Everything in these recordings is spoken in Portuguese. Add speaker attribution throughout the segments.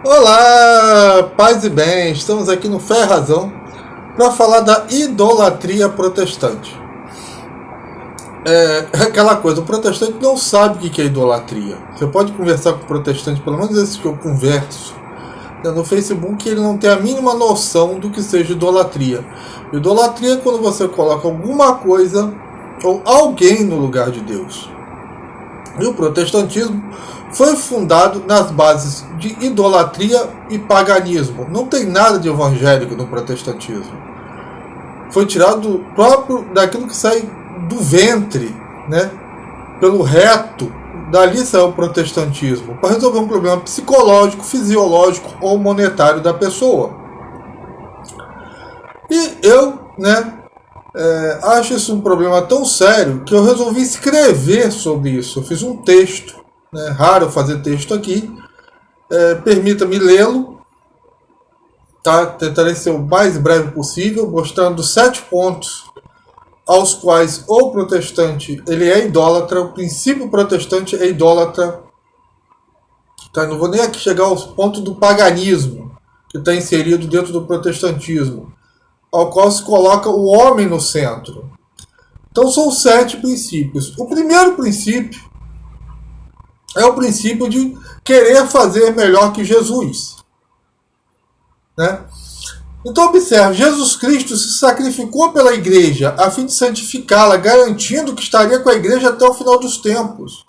Speaker 1: Olá, paz e bem, estamos aqui no Fé e Razão para falar da idolatria protestante. É aquela coisa, o protestante não sabe o que é idolatria. Você pode conversar com o protestante, pelo menos esses que eu converso no Facebook, ele não tem a mínima noção do que seja idolatria. Idolatria é quando você coloca alguma coisa ou alguém no lugar de Deus. E o protestantismo foi fundado nas bases de idolatria e paganismo. Não tem nada de evangélico no protestantismo. Foi tirado daquilo que sai do ventre, né? Pelo reto, dali saiu o protestantismo, para resolver um problema psicológico, fisiológico ou monetário da pessoa. E eu, acho isso um problema tão sério que eu resolvi escrever sobre isso. Eu fiz um texto, raro fazer texto aqui, permita-me lê-lo, tá? Tentarei ser o mais breve possível, mostrando 7 pontos aos quais o protestante ele é idólatra, o princípio protestante é idólatra. Tá? Não vou nem aqui chegar aos pontos do paganismo que está inserido dentro do protestantismo, ao qual se coloca o homem no centro. Então são 7 princípios. O primeiro princípio é o princípio de querer fazer melhor que Jesus, né? Então observe, Jesus Cristo se sacrificou pela igreja a fim de santificá-la, garantindo que estaria com a igreja até o final dos tempos.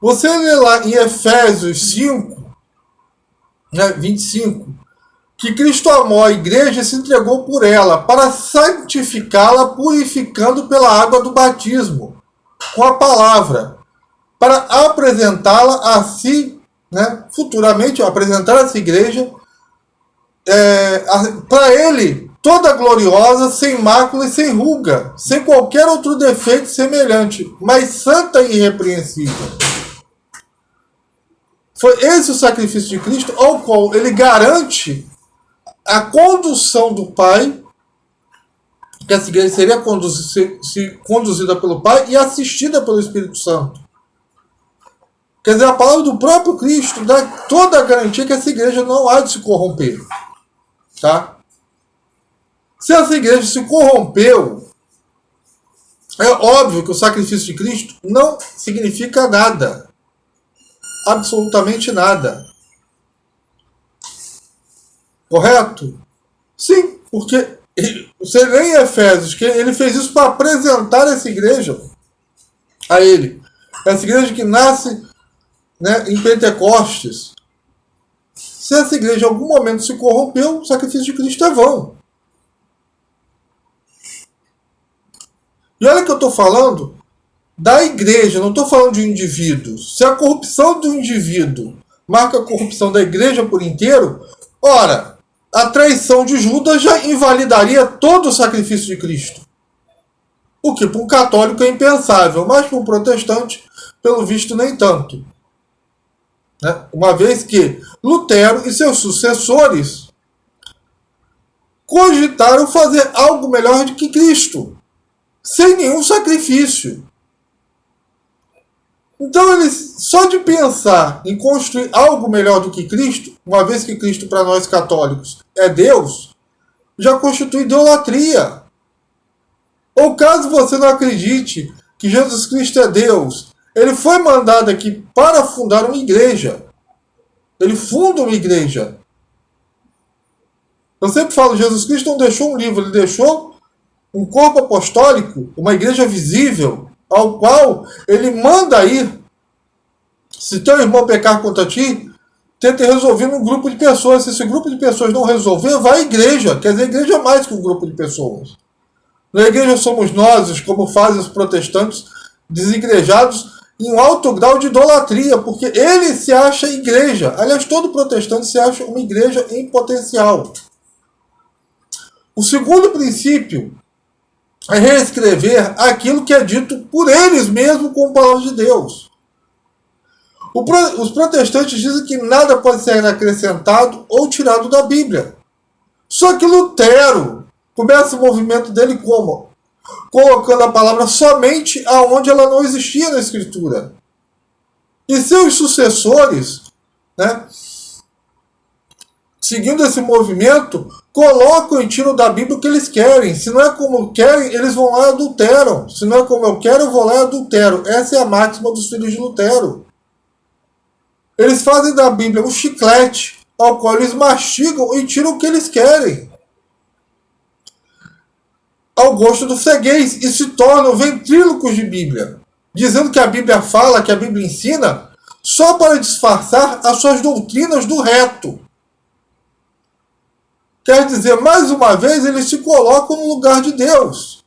Speaker 1: Você lê lá em Efésios 5, 25, que Cristo amou a igreja e se entregou por ela, para santificá-la, purificando pela água do batismo, com a palavra, para apresentá-la a si, futuramente apresentar essa igreja, para ele, toda gloriosa, sem mácula e sem ruga, sem qualquer outro defeito semelhante, mas santa e irrepreensível. Foi esse o sacrifício de Cristo, ao qual ele garante a condução do Pai, que essa igreja seria conduzida pelo Pai e assistida pelo Espírito Santo. Quer dizer, a palavra do próprio Cristo dá toda a garantia que essa igreja não há de se corromper. Tá? Se essa igreja se corrompeu, é óbvio que o sacrifício de Cristo não significa nada. Absolutamente nada. Correto? Sim, porque você lê em Efésios que ele fez isso para apresentar essa igreja a ele. Essa igreja que nasce, em Pentecostes. Se essa igreja em algum momento se corrompeu, o sacrifício de Cristo é vão. E olha que eu estou falando da igreja, não estou falando de um indivíduo. Se a corrupção do indivíduo marca a corrupção da igreja por inteiro, ora, a traição de Judas já invalidaria todo o sacrifício de Cristo. O que para um católico é impensável, mas para um protestante, pelo visto, nem tanto. Uma vez que Lutero e seus sucessores cogitaram fazer algo melhor do que Cristo, sem nenhum sacrifício. Então, eles, só de pensar em construir algo melhor do que Cristo, uma vez que Cristo para nós católicos é Deus, já constitui idolatria. Ou caso você não acredite que Jesus Cristo é Deus, ele foi mandado aqui para fundar uma igreja. Ele funda uma igreja. Eu sempre falo, Jesus Cristo não deixou um livro, ele deixou um corpo apostólico, uma igreja visível, ao qual ele manda ir. Se teu irmão pecar contra ti, tenta resolver num grupo de pessoas. Se esse grupo de pessoas não resolver, vai à igreja. Quer dizer, a igreja é mais que um grupo de pessoas. Na igreja somos nós, como fazem os protestantes desigrejados, em um alto grau de idolatria, porque ele se acha igreja. Aliás, todo protestante se acha uma igreja em potencial. O segundo princípio é reescrever aquilo que é dito por eles mesmos com palavras de Deus. Os protestantes dizem que nada pode ser acrescentado ou tirado da Bíblia. Só que Lutero começa o movimento dele como? Colocando a palavra somente aonde ela não existia na Escritura. E seus sucessores, né, seguindo esse movimento, colocam e tiram da Bíblia o que eles querem. Se não é como querem, eles vão lá e adulteram. Se não é como eu quero, eu vou lá e adultero. Essa é a máxima dos filhos de Lutero. Eles fazem da Bíblia um chiclete ao qual eles mastigam e tiram o que eles querem, ao gosto do freguês, e se tornam ventrílocos de Bíblia, dizendo que a Bíblia fala, que a Bíblia ensina, só para disfarçar as suas doutrinas do reto. Quer dizer, mais uma vez, eles se colocam no lugar de Deus.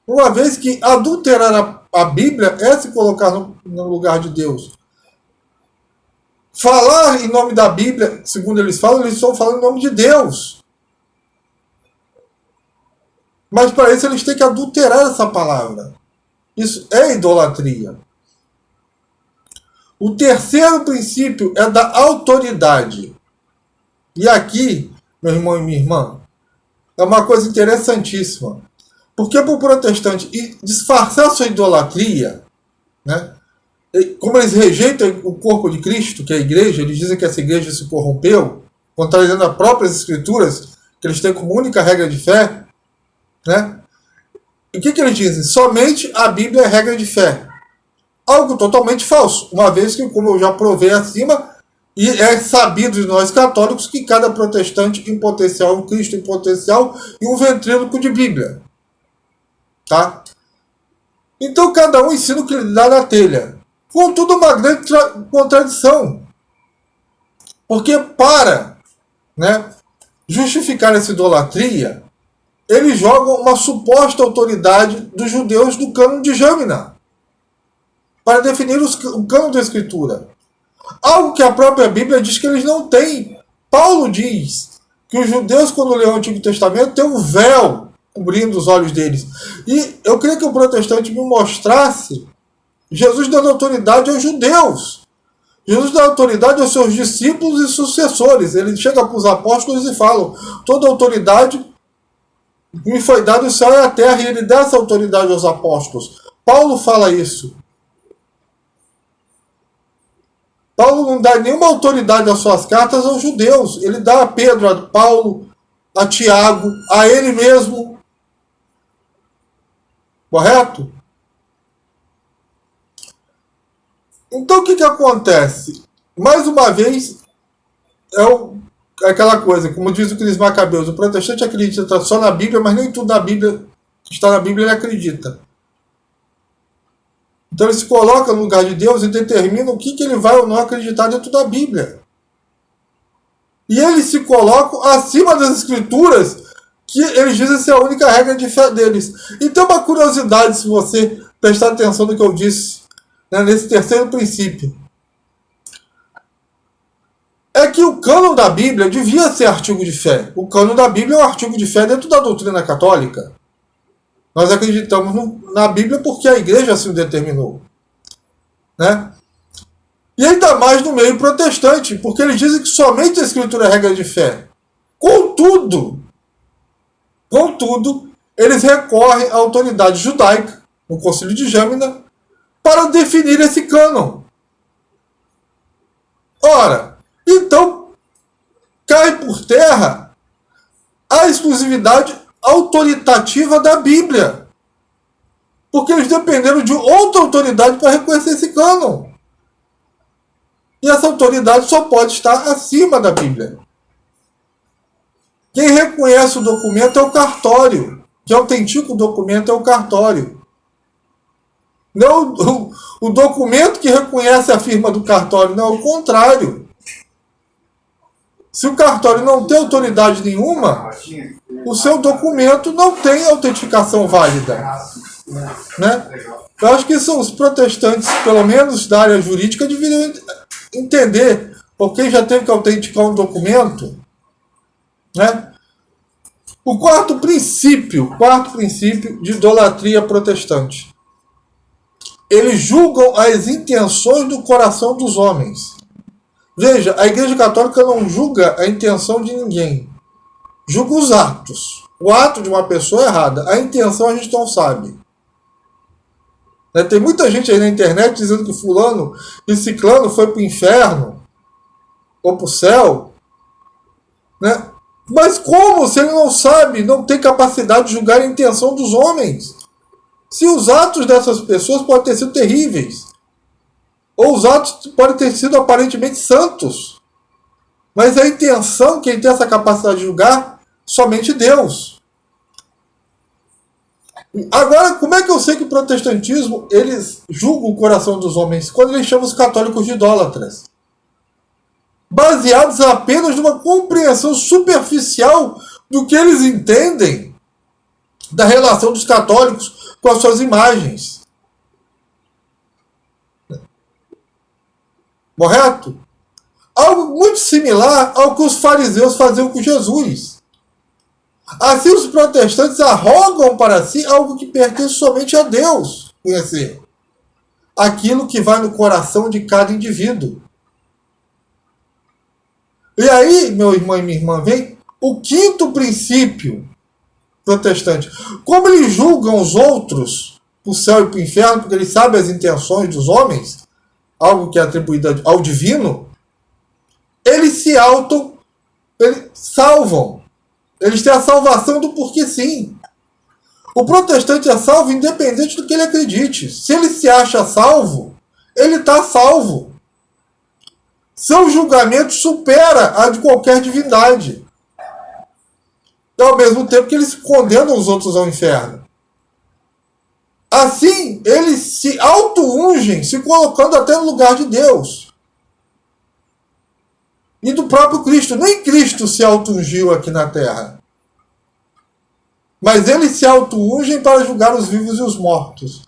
Speaker 1: Uma vez que adulterar a Bíblia é se colocar no lugar de Deus. Falar em nome da Bíblia, segundo eles falam, eles estão falando em nome de Deus. Mas para isso eles têm que adulterar essa palavra. Isso é idolatria. O terceiro princípio é da autoridade. E aqui, meu irmão e minha irmã, é uma coisa interessantíssima. Porque para o protestante disfarçar sua idolatria, né, como eles rejeitam o corpo de Cristo, que é a igreja, eles dizem que essa igreja se corrompeu, contrariando as próprias escrituras, que eles têm como única regra de fé, né? E o que eles dizem? Somente a Bíblia é regra de fé. Algo totalmente falso, uma vez que, como eu já provei acima, e é sabido de nós católicos que cada protestante em potencial é um Cristo em potencial e um ventríloco de Bíblia. Tá? Então cada um ensina o que lhe dá na telha. Contudo, uma grande contradição. Porque para, né, justificar essa idolatria, eles jogam uma suposta autoridade dos judeus do cânon de Jâmina para definir o cânon da Escritura. Algo que a própria Bíblia diz que eles não têm. Paulo diz que os judeus, quando lêem o Antigo Testamento, têm um véu cobrindo os olhos deles. E eu queria que o protestante me mostrasse Jesus dando autoridade aos judeus. Jesus dá autoridade aos seus discípulos e sucessores. Ele chega para os apóstolos e fala: toda autoridade me foi dada no céu e na terra, e ele dá essa autoridade aos apóstolos. Paulo fala isso. Paulo não dá nenhuma autoridade nas suas cartas aos judeus. Ele dá a Pedro, a Paulo, a Tiago, a ele mesmo. Correto? Então o que acontece? Mais uma vez, é aquela coisa, como diz o Cris Macabeus, o protestante acredita só na Bíblia, mas nem tudo na Bíblia que está na Bíblia ele acredita. Então ele se coloca no lugar de Deus e determina o que ele vai ou não acreditar dentro da Bíblia. E eles se colocam acima das Escrituras, que eles dizem ser a única regra de fé deles. Então uma curiosidade, se você prestar atenção no que eu disse, né, nesse terceiro princípio, é que o cânon da Bíblia devia ser artigo de fé. O cânon da Bíblia é um artigo de fé dentro da doutrina católica. Nós acreditamos na Bíblia porque a igreja assim o determinou. Né? E ainda mais no meio protestante, porque eles dizem que somente a Escritura é regra de fé. Contudo, eles recorrem à autoridade judaica, no Concílio de Jâmina, para definir esse cânon. Ora, então cai por terra a exclusividade autoritativa da Bíblia, porque eles dependeram de outra autoridade para reconhecer esse cânon. E essa autoridade só pode estar acima da Bíblia. Quem reconhece o documento é o cartório. Quem autentica o documento é o cartório. Não o documento que reconhece a firma do cartório, não, é o contrário. Se o cartório não tem autoridade nenhuma, o seu documento não tem autenticação válida. Né? Eu acho que isso os protestantes, pelo menos da área jurídica, deveriam entender, porque já teve que autenticar um documento. Né? O quarto princípio de idolatria protestante. Eles julgam as intenções do coração dos homens. Veja, a Igreja Católica não julga a intenção de ninguém. Julga os atos. O ato de uma pessoa é errada. A intenção a gente não sabe. Tem muita gente aí na internet dizendo que fulano e ciclano foi para o inferno ou para o céu. Né? Mas como se ele não sabe, não tem capacidade de julgar a intenção dos homens? Se os atos dessas pessoas podem ter sido terríveis. Ou os atos podem ter sido aparentemente santos. Mas a intenção, quem tem essa capacidade de julgar, somente Deus. Agora, como é que eu sei que o protestantismo, eles julgam o coração dos homens? Quando eles chamam os católicos de idólatras. Baseados apenas numa compreensão superficial do que eles entendem da relação dos católicos com as suas imagens. Correto? Algo muito similar ao que os fariseus faziam com Jesus. Assim, os protestantes arrogam para si algo que pertence somente a Deus conhecer. Aquilo que vai no coração de cada indivíduo. E aí, meu irmão e minha irmã, vem o quinto princípio protestante. Como eles julgam os outros para o céu e para o inferno, porque eles sabem as intenções dos homens, algo que é atribuído ao divino, eles se salvam. Eles têm a salvação do porquê sim. O protestante é salvo independente do que ele acredite. Se ele se acha salvo, ele está salvo. Seu julgamento supera a de qualquer divindade. E ao mesmo tempo que eles condenam os outros ao inferno. Assim, eles se auto-ungem, se colocando até no lugar de Deus. E do próprio Cristo. Nem Cristo se auto-ungiu aqui na terra. Mas eles se auto-ungem para julgar os vivos e os mortos.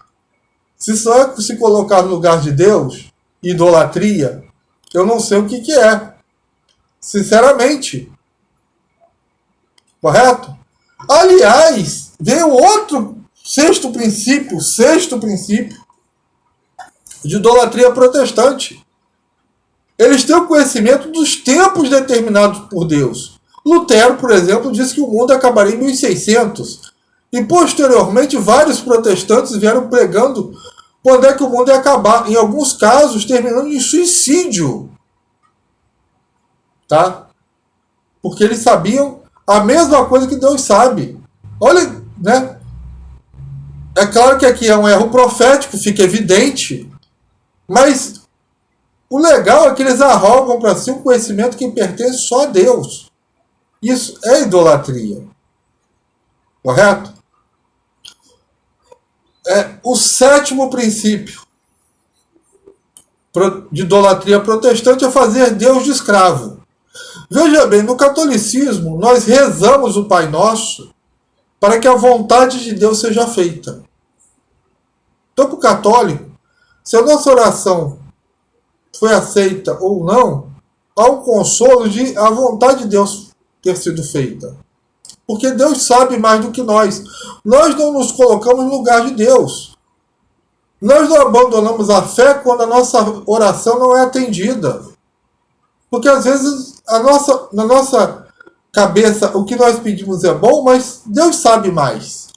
Speaker 1: Se só é se colocar no lugar de Deus, idolatria, eu não sei o que é. Sinceramente. Correto? Aliás, vem o outro sexto princípio de idolatria protestante. Eles têm o conhecimento dos tempos determinados por Deus. Lutero, por exemplo, disse que o mundo acabaria em 1600. E posteriormente vários protestantes vieram pregando quando é que o mundo ia acabar. Em alguns casos, terminando em suicídio. Tá? Porque eles sabiam a mesma coisa que Deus sabe. Olha, né? É claro que aqui é um erro profético, fica evidente. Mas o legal é que eles arrogam para si um conhecimento que pertence só a Deus. Isso é idolatria. Correto? O sétimo princípio de idolatria protestante é fazer Deus de escravo. Veja bem, no catolicismo, nós rezamos o Pai Nosso para que a vontade de Deus seja feita. Então, para o católico, se a nossa oração foi aceita ou não, há um consolo de a vontade de Deus ter sido feita. Porque Deus sabe mais do que nós. Nós não nos colocamos no lugar de Deus. Nós não abandonamos a fé quando a nossa oração não é atendida. Porque às vezes na nossa cabeça o que nós pedimos é bom, mas Deus sabe mais.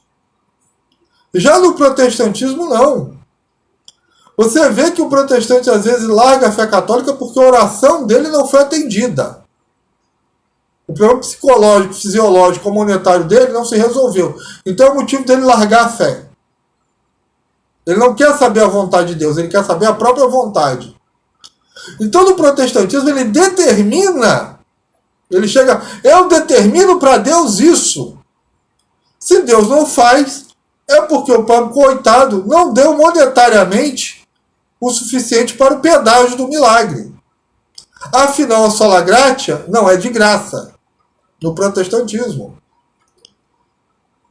Speaker 1: Já no protestantismo, não. Você vê que o protestante às vezes larga a fé católica porque a oração dele não foi atendida. O problema psicológico, fisiológico, monetário dele não se resolveu. Então é o motivo dele largar a fé. Ele não quer saber a vontade de Deus, ele quer saber a própria vontade. Então no protestantismo ele determina, ele chega, eu determino para Deus isso. Se Deus não faz, é porque o pobre coitado não deu monetariamente o suficiente para o pedágio do milagre. Afinal, a sola gratia não é de graça no protestantismo.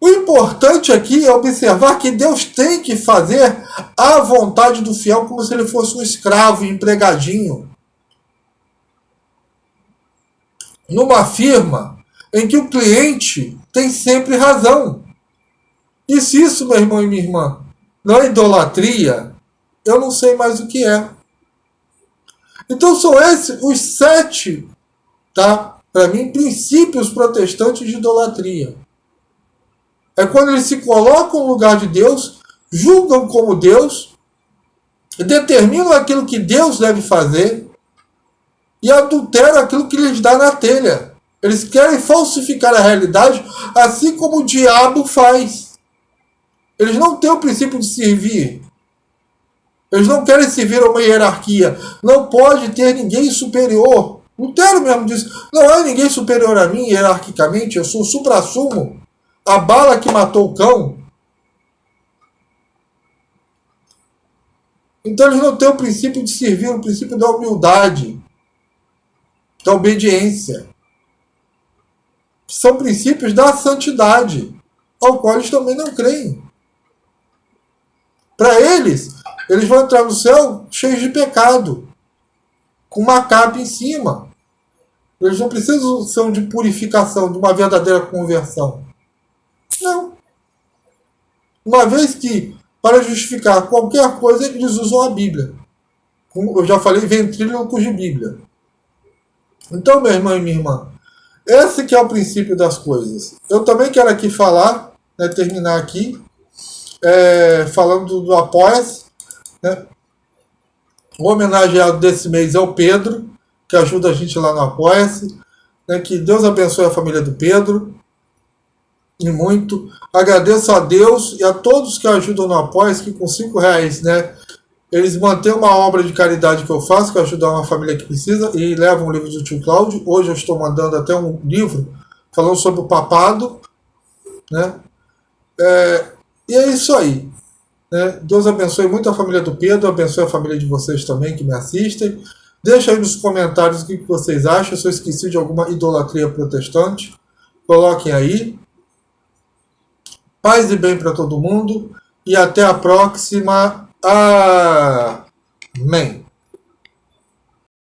Speaker 1: O importante aqui é observar que Deus tem que fazer a vontade do fiel como se ele fosse um escravo, um empregadinho. Numa firma em que o cliente tem sempre razão. E se isso, meu irmão e minha irmã, não é idolatria, eu não sei mais o que é. Então são esses os 7, tá? Para mim, princípios protestantes de idolatria. É quando eles se colocam no lugar de Deus, julgam como Deus, determinam aquilo que Deus deve fazer e adulteram aquilo que lhes dá na telha. Eles querem falsificar a realidade, assim como o diabo faz. Eles não têm o princípio de servir. Eles não querem servir a uma hierarquia. Não pode ter ninguém superior. Lutero mesmo diz, não há ninguém superior a mim hierarquicamente, eu sou o suprassumo. A bala que matou o cão. Então eles não têm o princípio de servir, o princípio da humildade, da obediência. São princípios da santidade, ao qual eles também não creem. Para eles vão entrar no céu cheios de pecado, com uma capa em cima. Eles não precisam de purificação, de uma verdadeira conversão. Não. Uma vez que, para justificar qualquer coisa, eles usam a Bíblia. Como eu já falei, ventrílocos de Bíblia. Então, meu irmão e minha irmã, esse que é o princípio das coisas. Eu também quero aqui falar, né, terminar aqui, falando do Apoia-se. Né? O homenageado desse mês é o Pedro, que ajuda a gente lá no Apoia-se. Né? Que Deus abençoe a família do Pedro. E muito. Agradeço a Deus e a todos que ajudam no Apoia-se, que com R$5, né, eles mantêm uma obra de caridade que eu faço, que é ajudar uma família que precisa, e levam um livro do tio Cláudio. Hoje eu estou mandando até um livro falando sobre o papado. Né? E é isso aí. Né? Deus abençoe muito a família do Pedro, abençoe a família de vocês também que me assistem. Deixa aí nos comentários o que vocês acham, se eu esqueci de alguma idolatria protestante. Coloquem aí. Paz e bem para todo mundo. E até a próxima. Amém.